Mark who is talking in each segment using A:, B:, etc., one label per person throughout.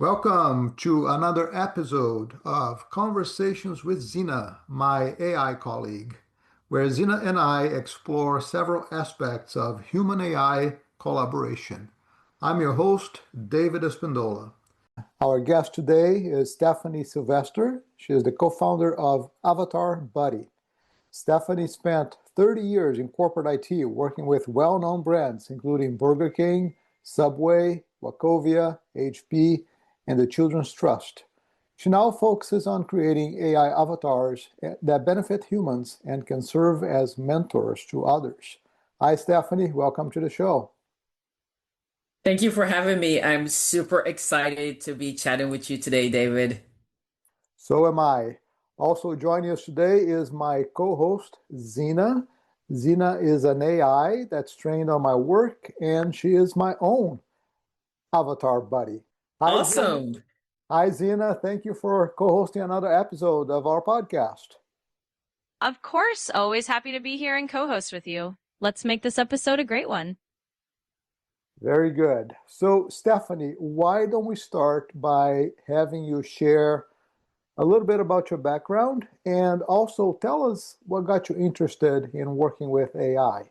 A: Welcome to another episode of Conversations with Zena, my AI colleague, where Zena and I explore several aspects of human AI collaboration. I'm your host, David Espindola. Our guest today is Stephanie Silvester. She is the co-founder of Avatar Buddy. Stephanie spent 30 years in corporate IT working with well-known brands, including Burger King, Subway, Wachovia, HP, and the Children's Trust. She now focuses on creating AI avatars that benefit humans and can serve as mentors to others. Hi, Stephanie. Welcome to the show.
B: Thank you for having me. I'm super excited to be chatting with you today, David.
A: So am I. Also joining us today is my co-host, Zena. Zena is an AI that's trained on my work, and she is my own avatar buddy. Hi, Zena.
B: Awesome.
A: Hi, Zena. Thank you for co-hosting another episode of our podcast.
C: Of course, always happy to be here and co-host with you. Let's make this episode a great one.
A: Very good. So, Stephanie, why don't we start by having you share a little bit about your background and also tell us what got you interested in working with AI?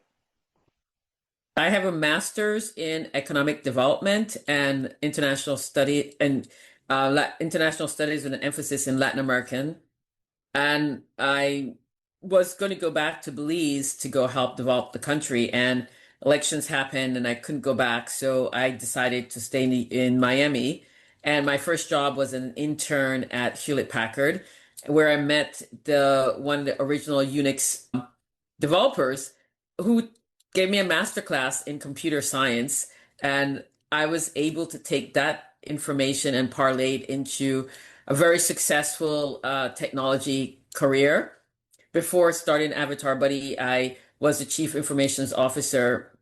B: I have a master's in economic development and international studies with an emphasis in Latin American. And I was going to go back to Belize to go help develop the country, and elections happened and I couldn't go back. So I decided to stay in Miami. And my first job was an intern at Hewlett Packard, where I met one of the original Unix developers who gave me a masterclass in computer science. And I was able to take that information and parlay it into a very successful technology career. Before starting Avatar Buddy, I was the chief informations officer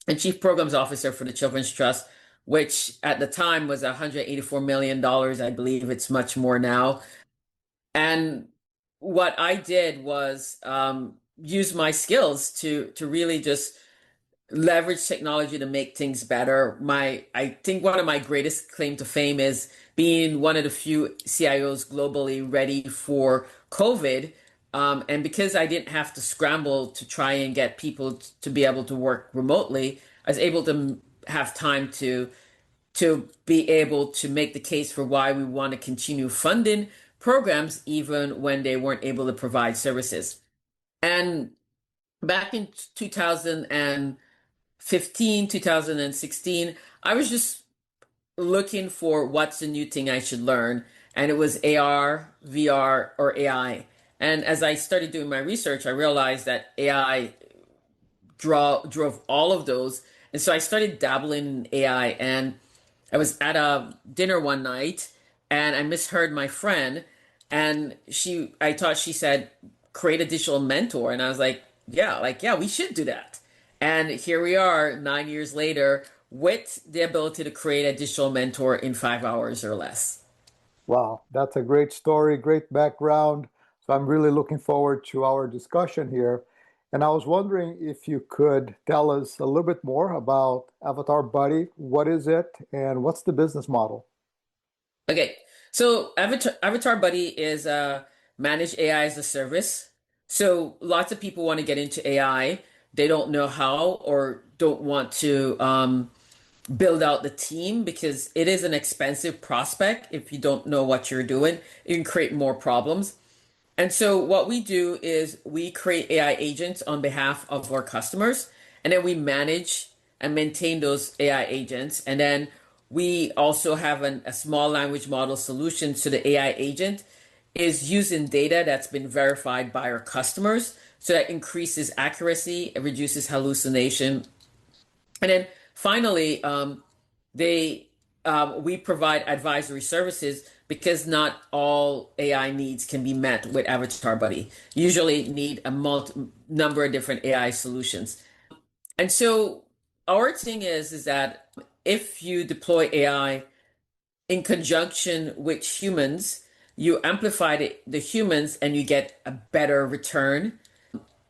B: and chief programs officer for the Children's Trust, which at the time was $184 million. I believe it's much more now. And what I did was use my skills to really just leverage technology to make things better. I think one of my greatest claim to fame is being one of the few CIOs globally ready for COVID. And because I didn't have to scramble to try and get people to be able to work remotely, I was able to have time to be able to make the case for why we want to continue funding programs even when they weren't able to provide services. And back in 2015, 2016, I was just looking for what's the new thing I should learn. And it was AR, VR, or AI. And as I started doing my research, I realized that AI drove all of those. And so I started dabbling in AI. And I was at a dinner one night and I misheard my friend. And I thought she said, create a digital mentor. And I was like, yeah, we should do that. And here we are 9 years later with the ability to create a digital mentor in 5 hours or less.
A: Wow, that's a great story, great background. So I'm really looking forward to our discussion here. And I was wondering if you could tell us a little bit more about Avatar Buddy. What is it and what's the business model?
B: Okay, so Avatar Buddy is a managed AI as a service. So lots of people want to get into AI. They don't know how or don't want to build out the team because it is an expensive prospect. If you don't know what you're doing, it can create more problems. And so what we do is we create AI agents on behalf of our customers, and then we manage and maintain those AI agents. And then we also have a small language model solution. So the AI agent is using data that's been verified by our customers. So that increases accuracy, it reduces hallucination. And then finally, we provide advisory services because not all AI needs can be met with Avatar Buddy. You usually need a number of different AI solutions. And so our thing is that if you deploy AI in conjunction with humans, you amplify the humans and you get a better return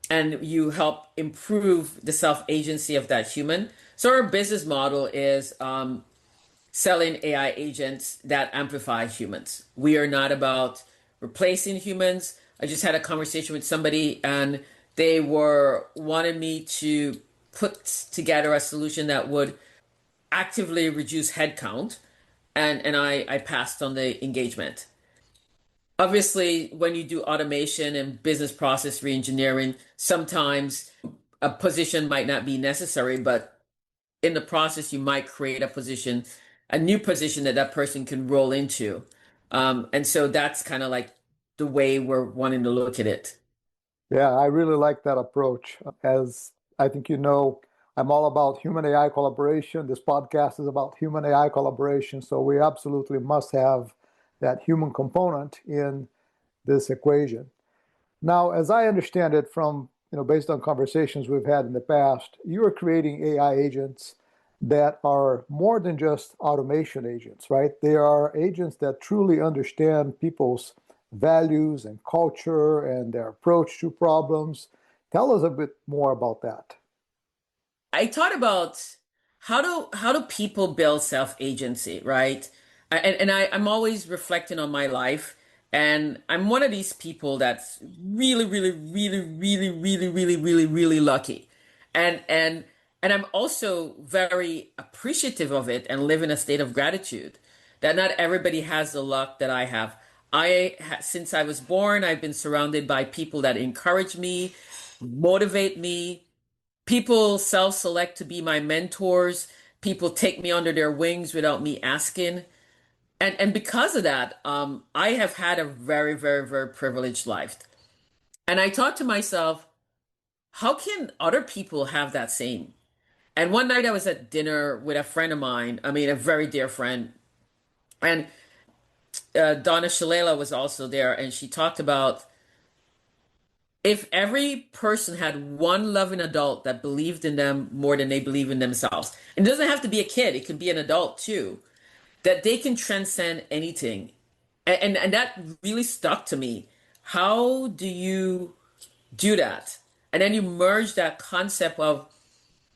B: and you help improve the self-agency of that human. So our business model is selling AI agents that amplify humans. We are not about replacing humans. I just had a conversation with somebody and they were wanting me to put together a solution that would actively reduce headcount, and I passed on the engagement. Obviously, when you do automation and business process reengineering, sometimes a position might not be necessary, but in the process, you might create a position, a new position that that person can roll into. And so that's kind of like the way we're wanting to look at it.
A: Yeah, I really like that approach. As I think you know, I'm all about human AI collaboration. This podcast is about human AI collaboration. So we absolutely must have that human component in this equation. Now, as I understand it from, based on conversations we've had in the past, you are creating AI agents that are more than just automation agents, right? They are agents that truly understand people's values and culture and their approach to problems. Tell us a bit more about that.
B: I thought about how do people build self-agency, right? I'm always reflecting on my life, and I'm one of these people that's really, really, really, really, really, really, really, really lucky. And and and I'm also very appreciative of it and live in a state of gratitude that not everybody has the luck that I have. Since I was born, I've been surrounded by people that encourage me, motivate me. People self-select to be my mentors. People take me under their wings without me asking. And because of that, I have had a very, very, very privileged life. And I thought to myself, how can other people have that same? And one night I was at dinner with a friend of mine, I mean, a very dear friend, and Donna Shalala was also there, and she talked about if every person had one loving adult that believed in them more than they believe in themselves, and it doesn't have to be a kid, it can be an adult too, that they can transcend anything. And that really stuck to me. How do you do that? And then you merge that concept of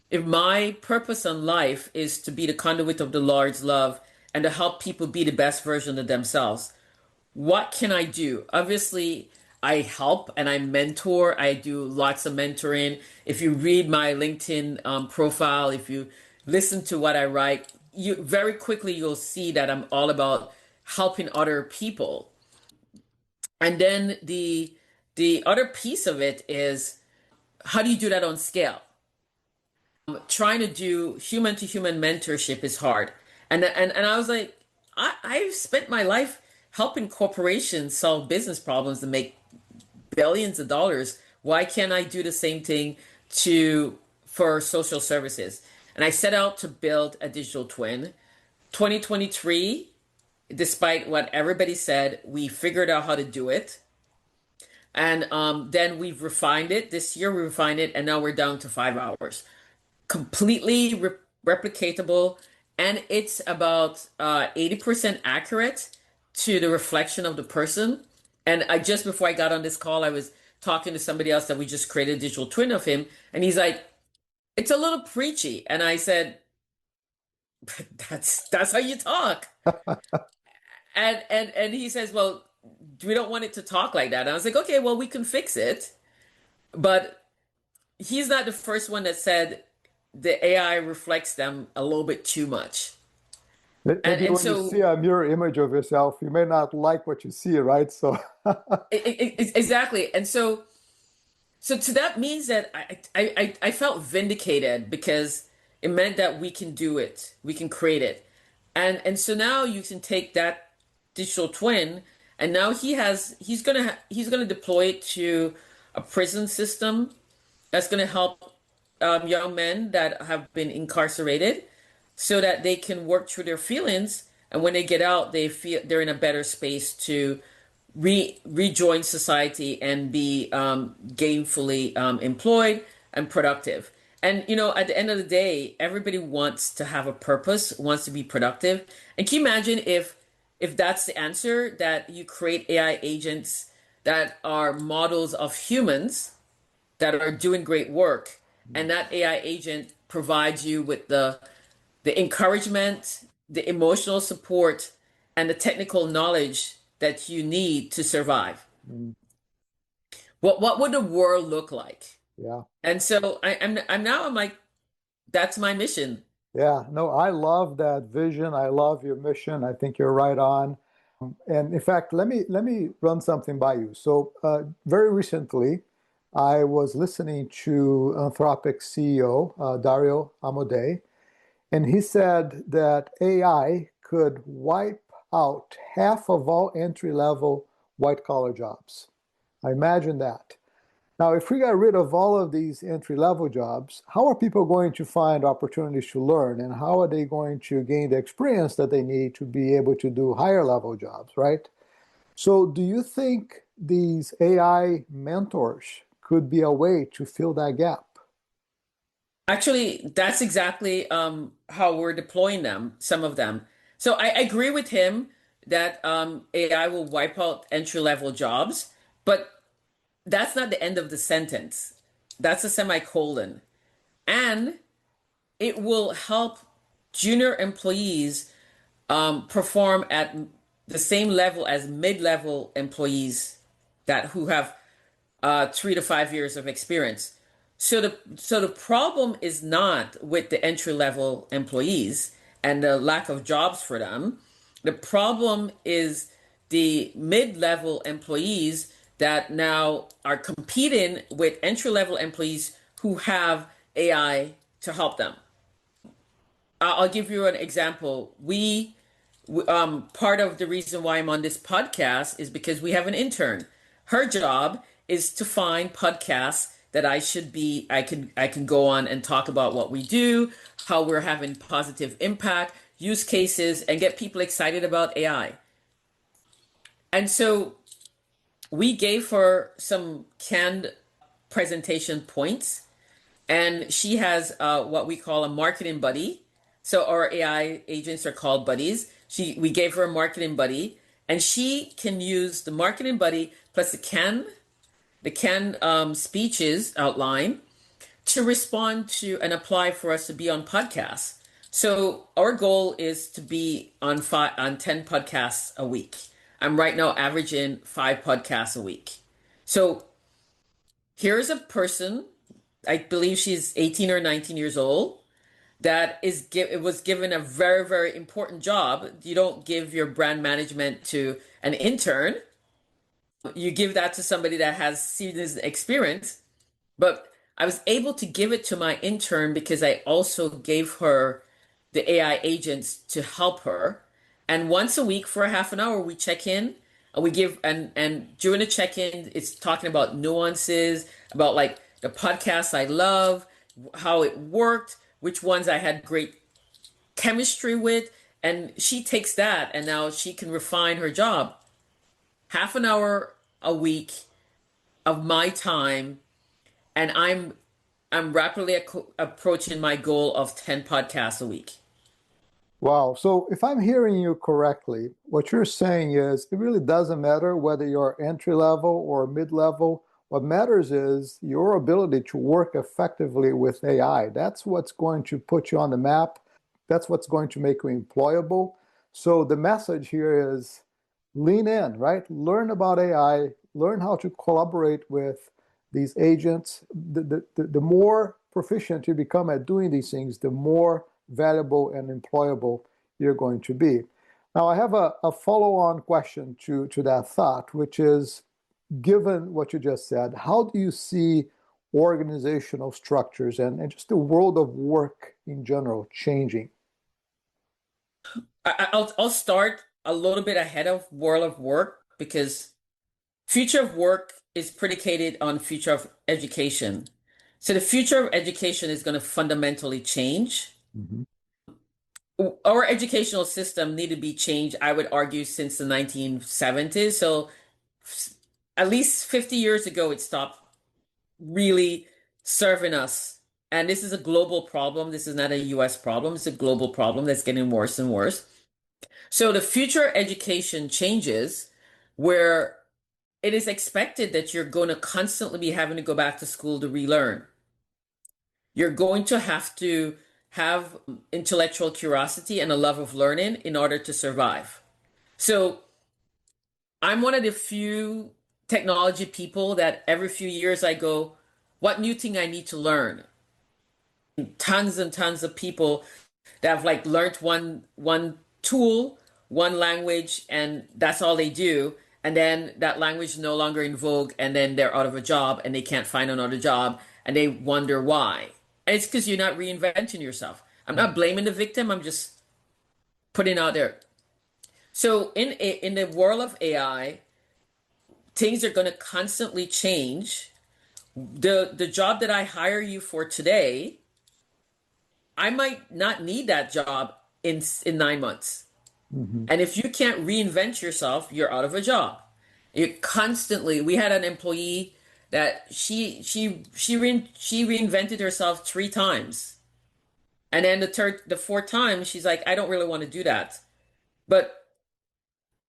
B: if my purpose in life is to be the conduit of the Lord's love and to help people be the best version of themselves, what can I do? Obviously, I help and I mentor. I do lots of mentoring. If you read my LinkedIn profile, if you listen to what I write, you very quickly you'll see that I'm all about helping other people. And then the other piece of it is how do you do that on scale? Trying to do human to human mentorship is hard. And I was like, I've spent my life helping corporations solve business problems and make billions of dollars. Why can't I do the same thing to for social services? And I set out to build a digital twin. 2023, despite what everybody said, we figured out how to do it. And then we've refined it. This year we refined it, and now we're down to 5 hours. Completely replicatable, and it's about 80% accurate to the reflection of the person. And I just before I got on this call, I was talking to somebody else that we just created a digital twin of him, and he's like, "It's a little preachy," and I said, "That's how you talk." And he says, "Well, we don't want it to talk like that." And I was like, "Okay, well, we can fix it," but he's not the first one that said the AI reflects them a little bit too much. And
A: Maybe
B: and
A: when you
B: so
A: see a mirror image of yourself, you may not like what you see, right? So,
B: exactly. And so to that means that I felt vindicated because it meant that we can do it. We can create it. And so now you can take that digital twin and now he's gonna deploy it to a prison system that's gonna help young men that have been incarcerated so that they can work through their feelings, and when they get out they feel they're in a better space to rejoin society and be gainfully employed and productive. And at the end of the day, everybody wants to have a purpose, wants to be productive. And can you imagine if that's the answer, that you create AI agents that are models of humans that are doing great work, and that AI agent provides you with the encouragement, the emotional support and the technical knowledge that you need to survive.
A: Mm,
B: What would the world look like?
A: yeah.
B: And so I'm like, that's my mission.
A: Yeah. No, I love that vision. I love your mission. I think you're right on. And in fact, let me run something by you. So very recently, I was listening to Anthropic CEO Dario Amodei, and he said that AI could wipe out half of all entry-level white-collar jobs. I imagine that. Now, if we got rid of all of these entry-level jobs, how are people going to find opportunities to learn, and how are they going to gain the experience that they need to be able to do higher level jobs, right? So do you think these AI mentors could be a way to fill that gap?
B: Actually, that's exactly how we're deploying them, some of them. So I agree with him that AI will wipe out entry-level jobs, but that's not the end of the sentence. That's a semicolon. And it will help junior employees perform at the same level as mid-level employees that who have 3 to 5 years of experience. So the problem is not with the entry-level employees and the lack of jobs for them. The problem is the mid-level employees that now are competing with entry-level employees who have AI to help them. I'll give you an example. Part of the reason why I'm on this podcast is because we have an intern. Her job is to find podcasts that I can go on and talk about what we do, how we're having positive impact, use cases, and get people excited about AI. And so we gave her some canned presentation points, and she has what we call a marketing buddy. So our AI agents are called buddies. We gave her a marketing buddy, and she can use the marketing buddy plus the canned speeches outline to respond to and apply for us to be on podcasts. So our goal is to be on 10 podcasts a week. I'm right now averaging 5 podcasts a week. So here's a person, I believe she's 18 or 19 years old, that it was given a very, very important job. You don't give your brand management to an intern. You give that to somebody that has seasoned experience. But I was able to give it to my intern because I also gave her the AI agents to help her. And once a week for a half an hour, we check in and we give and during the check-in, it's talking about nuances, about like the podcasts I love, how it worked, which ones I had great chemistry with. And she takes that and now she can refine her job. Half an hour a week of my time, and I'm rapidly approaching my goal of 10 podcasts a week.
A: Wow. So if I'm hearing you correctly, what you're saying is it really doesn't matter whether you're entry level or mid level. What matters is your ability to work effectively with AI. That's what's going to put you on the map. That's what's going to make you employable. So the message here is lean in, right? Learn about AI, learn how to collaborate with these agents. The more proficient you become at doing these things, the more valuable and employable you're going to be. Now, I have a follow-on question to that thought, which is, given what you just said, how do you see organizational structures and just the world of work in general changing?
B: I'll start a little bit ahead of world of work because future of work is predicated on future of education. So the future of education is going to fundamentally change.
A: Mhm.
B: Our educational system need to be changed, I would argue, since the 1970s. So at least 50 years ago, it stopped really serving us. And this is a global problem. This is not a US problem. It's a global problem that's getting worse and worse. So the future education changes where it is expected that you're going to constantly be having to go back to school to relearn. You're going to have to have intellectual curiosity and a love of learning in order to survive. So I'm one of the few technology people that every few years I go, what new thing I need to learn? Tons and tons of people that have like learned one tool, one language, and that's all they do. And then that language is no longer in vogue, and then they're out of a job and they can't find another job and they wonder why. And it's because you're not reinventing yourself. I'm not blaming the victim, I'm just putting out there. So in the world of AI, things are going to constantly change. The job that I hire you for today, I might not need that job in 9 months.
A: Mm-hmm.
B: And if you can't reinvent yourself, you're out of a job. You constantly. We had an employee that she reinvented herself 3 times, and then the fourth time she's like, I don't really want to do that. But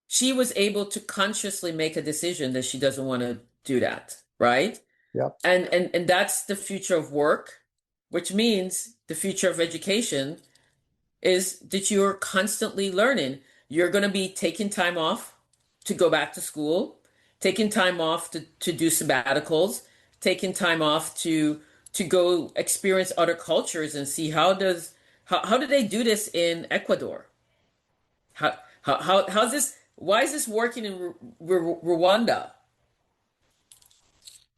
B: she was able to consciously make a decision that she doesn't want to do that, right?
A: Yep.
B: And that's the future of work, which means the future of education is that you're constantly learning. You're going to be taking time off to go back to school, taking time off to do sabbaticals, taking time off to go experience other cultures and see how do they do this in Ecuador? How's this? Why is this working in Rwanda?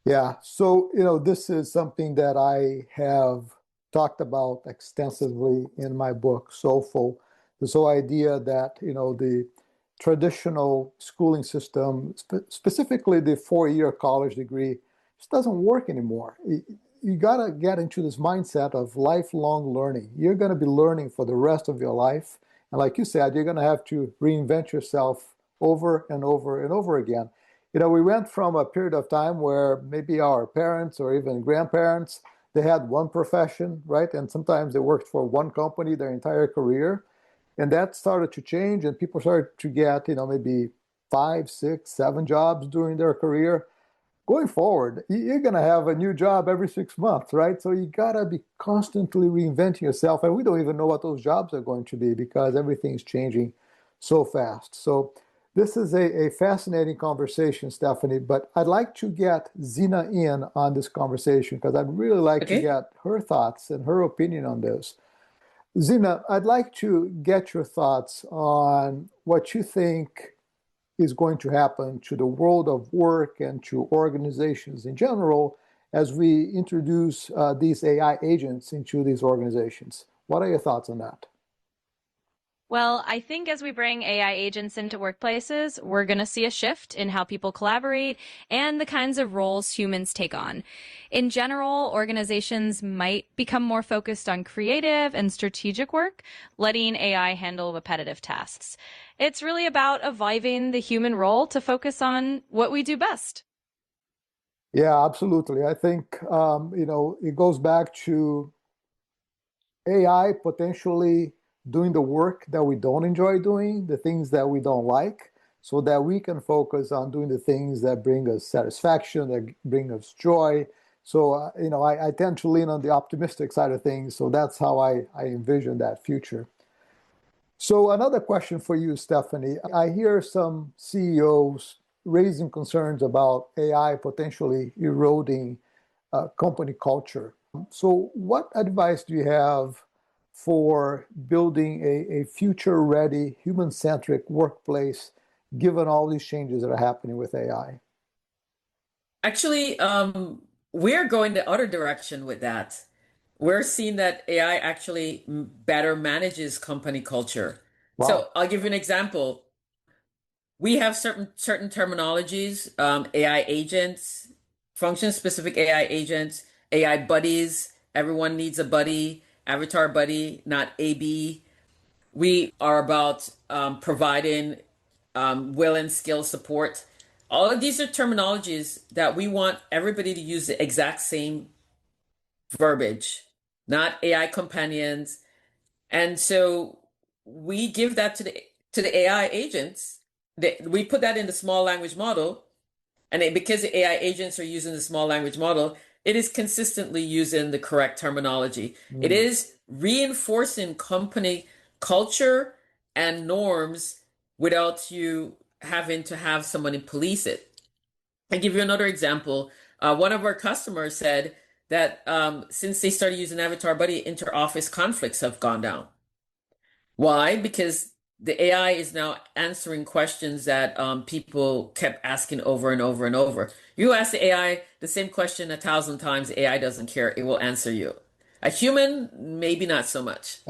A: Yeah. So, this is something that I have talked about extensively in my book, Soulful. This whole idea that, the traditional schooling system, specifically the 4-year college degree, just doesn't work anymore. You got to get into this mindset of lifelong learning. You're going to be learning for the rest of your life. And like you said, you're going to have to reinvent yourself over and over and over again. We went from a period of time where maybe our parents or even grandparents, they had one profession, right? And sometimes they worked for one company their entire career. And that started to change, and people started to get, maybe 5, 6, 7 jobs during their career. Going forward, you're going to have a new job every 6 months, right? So you got to be constantly reinventing yourself. And we don't even know what those jobs are going to be because everything's changing so fast. So this is a fascinating conversation, Stephanie, but I'd like to get Zena in on this conversation because I'd really like to
B: Okay.
A: get her thoughts and her opinion on this. Zena, I'd like to get your thoughts on what you think is going to happen to the world of work and to organizations in general as we introduce these AI agents into these organizations. What are your thoughts on that?
C: Well, I think as we bring AI agents into workplaces, we're going to see a shift in how people collaborate and the kinds of roles humans take on. In general, organizations might become more focused on creative and strategic work, letting AI handle repetitive tasks. It's really about evolving the human role to focus on what we do best.
A: Yeah, absolutely. I think, it goes back to AI potentially doing the work that we don't enjoy doing, the things that we don't like, so that we can focus on doing the things that bring us satisfaction, that bring us joy. So, I tend to lean on the optimistic side of things. So that's how I envision that future. So another question for you, Stephanie. I hear some CEOs raising concerns about AI potentially eroding company culture. So what advice do you have for building a future-ready, human-centric workplace, given all these changes that are happening with AI?
B: Actually, we're going the other direction with that. We're seeing that AI actually better manages company culture.
A: Wow.
B: So I'll give you an example. We have certain terminologies, AI agents, function-specific AI agents, AI buddies. Everyone needs a buddy, avatar buddy, not AB. We are about providing will and skill support. All of these are terminologies that we want everybody to use the exact same verbiage, not AI companions. And so we give that to the AI agents. We put that in the small language model, and because the AI agents are using the small language model, it is consistently using the correct terminology. It
A: Mm.
B: is reinforcing company culture and norms without you having to have somebody police it. I give you another example. One of our customers said that since they started using Avatar Buddy, inter-office conflicts have gone down. Why? Because the AI is now answering questions that people kept asking over and over and over. You ask the AI the same question 1,000 times, the AI doesn't care. It will answer you. A human, maybe not so much.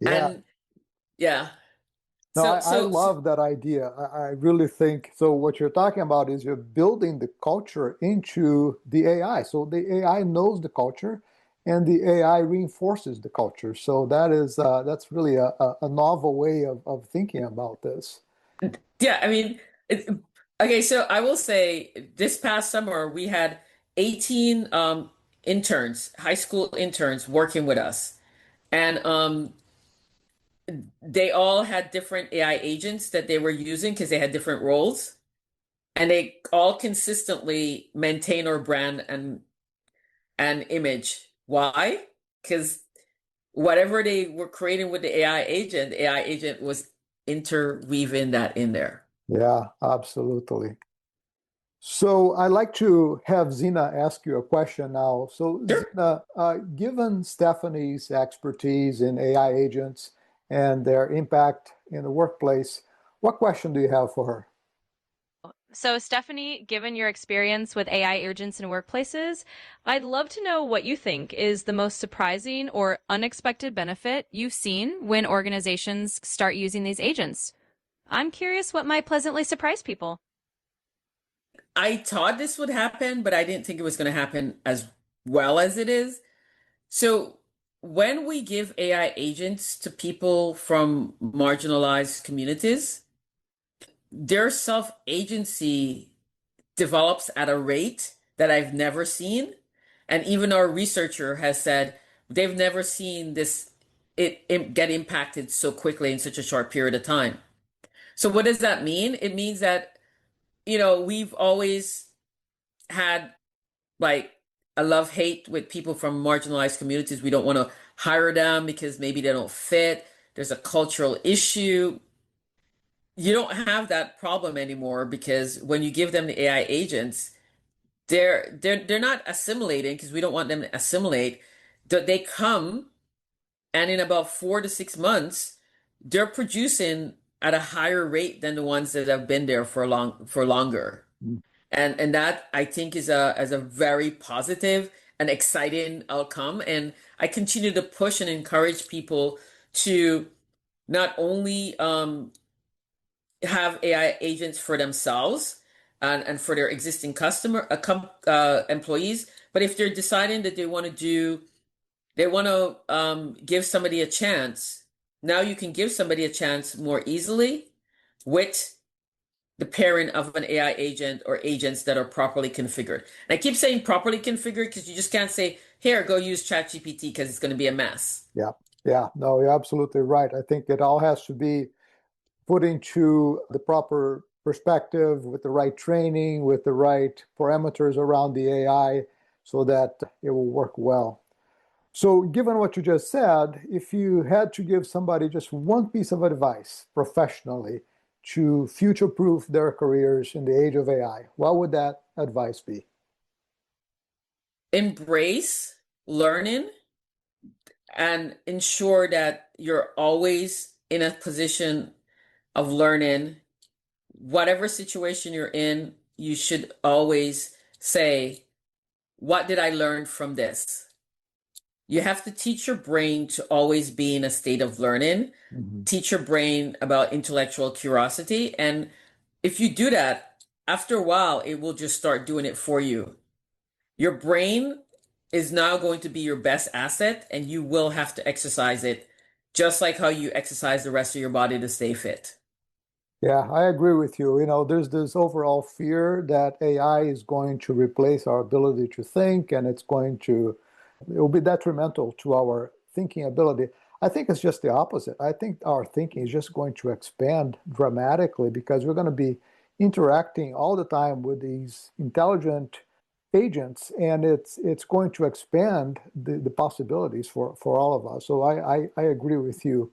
A: Yeah.
B: And yeah,
A: No,
B: so
A: I
B: so so
A: love that idea. I really think so. What you're talking about is you're building the culture into the AI. So the AI knows the culture, and the AI reinforces the culture. So that's really a novel way of thinking about this.
B: yeah, I mean, it, okay. So I will say, this past summer we had 18 interns, high school interns, working with us, and they all had different AI agents that they were using because they had different roles, and they all consistently maintain our brand and image. Why? Because whatever they were creating with the AI agent was interweaving that in there.
A: Yeah, absolutely. So I'd like to have Zena ask you a question now. So
B: Sure.
A: Zena, given Stephanie's expertise in AI agents and their impact in the workplace, what question do you have for her?
C: So, Stephanie, given your experience with AI agents in workplaces, I'd love to know what you think is the most surprising or unexpected benefit you've seen when organizations start using these agents. I'm curious what might pleasantly surprise people.
B: I thought this would happen, but I didn't think it was going to happen as well as it is. So, when we give AI agents to people from marginalized communities, their self-agency develops at a rate that I've never seen. And even our researcher has said they've never seen it get impacted so quickly in such a short period of time. So what does that mean? It means that, we've always had like a love hate with people from marginalized communities. We don't want to hire them because maybe they don't fit. There's a cultural issue. You don't have that problem anymore because when you give them the AI agents, they're not assimilating because we don't want them to assimilate. They come, and in about 4 to 6 months, they're producing at a higher rate than the ones that have been there for longer. And that I think is a very positive and exciting outcome. And I continue to push and encourage people to not only have AI agents for themselves and for their existing employees, but if they're deciding that they want to give somebody a chance, now you can give somebody a chance more easily with the pairing of an AI agent or agents that are properly configured. And I keep saying properly configured because you just can't say, here, go use ChatGPT because it's going to be a mess.
A: Yeah, yeah, no, you're absolutely right. I think it all has to be put into the proper perspective with the right training, with the right parameters around the AI so that it will work well. So, given what you just said, if you had to give somebody just one piece of advice professionally to future proof their careers in the age of AI, what would that advice be?
B: Embrace learning and ensure that you're always in a position of learning. Whatever situation you're in, you should always say, what did I learn from this? You have to teach your brain to always be in a state of learning,
A: Mhm.
B: teach your brain about intellectual curiosity. And if you do that, after a while, it will just start doing it for you. Your brain is now going to be your best asset, and you will have to exercise it just like how you exercise the rest of your body to stay fit.
A: Yeah, I agree with you. There's this overall fear that AI is going to replace our ability to think and it will be detrimental to our thinking ability. I think it's just the opposite. I think our thinking is just going to expand dramatically because we're going to be interacting all the time with these intelligent agents, and it's going to expand the possibilities for all of us. So I agree with you.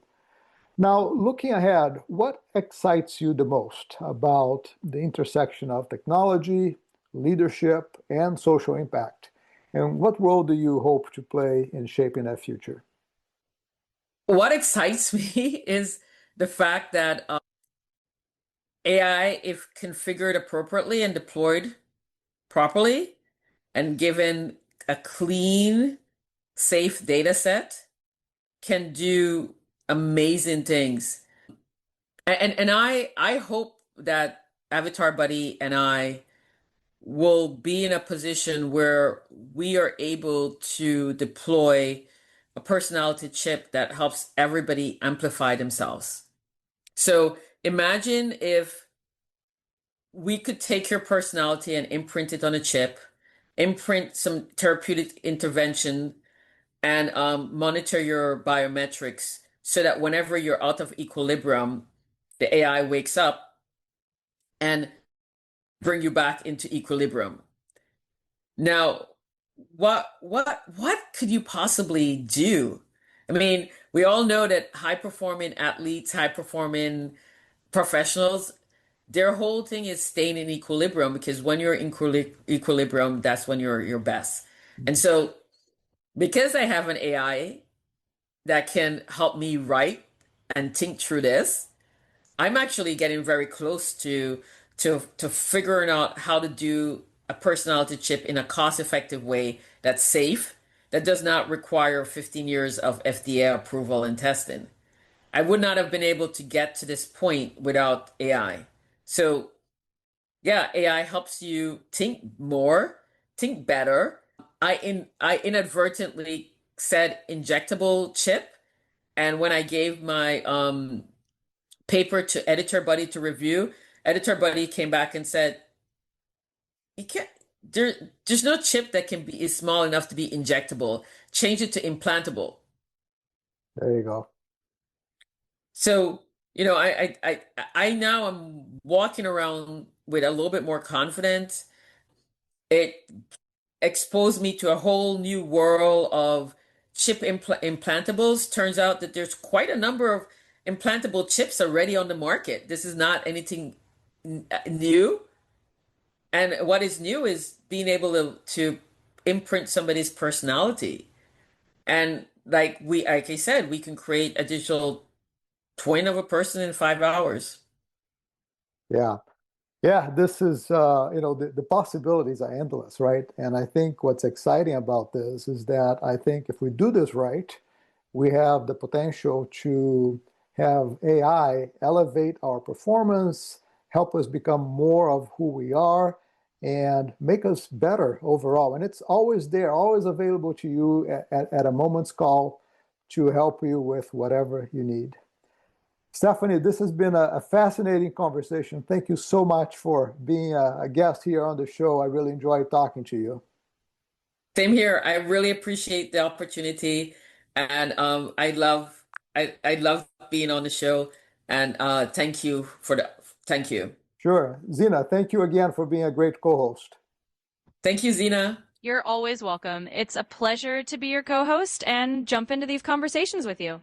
A: Now, looking ahead, what excites you the most about the intersection of technology, leadership, and social impact? And what role do you hope to play in shaping that future?
B: What excites me is the fact that AI, if configured appropriately and deployed properly, and given a clean, safe data set, can do amazing things. And I hope that Avatar Buddy and I will be in a position where we are able to deploy a personality chip that helps everybody amplify themselves. So imagine if we could take your personality and imprint it on a chip, imprint some therapeutic intervention, and monitor your biometrics so that whenever you're out of equilibrium, the AI wakes up and bring you back into equilibrium. Now, what could you possibly do? I mean, we all know that high performing athletes, high performing professionals, their whole thing is staying in equilibrium, because when you're in equilibrium, that's when you're your best. And so, because I have an AI that can help me write and think through this, I'm actually getting very close to figuring out how to do a personality chip in a cost-effective way that's safe, that does not require 15 years of FDA approval and testing. I would not have been able to get to this point without AI. So, yeah, AI helps you think more, think better. I inadvertently said injectable chip, and when I gave my paper to Editor Buddy to review, Editor Buddy came back and said, "You can't. There's no chip that can be is small enough to be injectable. Change it to implantable."
A: There you go.
B: So, I now am walking around with a little bit more confidence. It exposed me to a whole new world of chip implantables. Turns out that there's quite a number of implantable chips already on the market. This is not anything new. And what is new is being able to imprint somebody's personality. And like I said, we can create a digital twin of a person in 5 hours.
A: Yeah. Yeah, this is, the possibilities are endless, right? And I think what's exciting about this is that I think if we do this right, we have the potential to have AI elevate our performance, help us become more of who we are, and make us better overall. And it's always there, always available to you at a moment's call to help you with whatever you need. Stephanie, this has been a fascinating conversation. Thank you so much for being a guest here on the show. I really enjoyed talking to you.
B: Same here. I really appreciate the opportunity, and I love being on the show. And thank you.
A: Sure. Zena, thank you again for being a great co-host.
B: Thank you, Zena.
C: You're always welcome. It's a pleasure to be your co-host and jump into these conversations with you.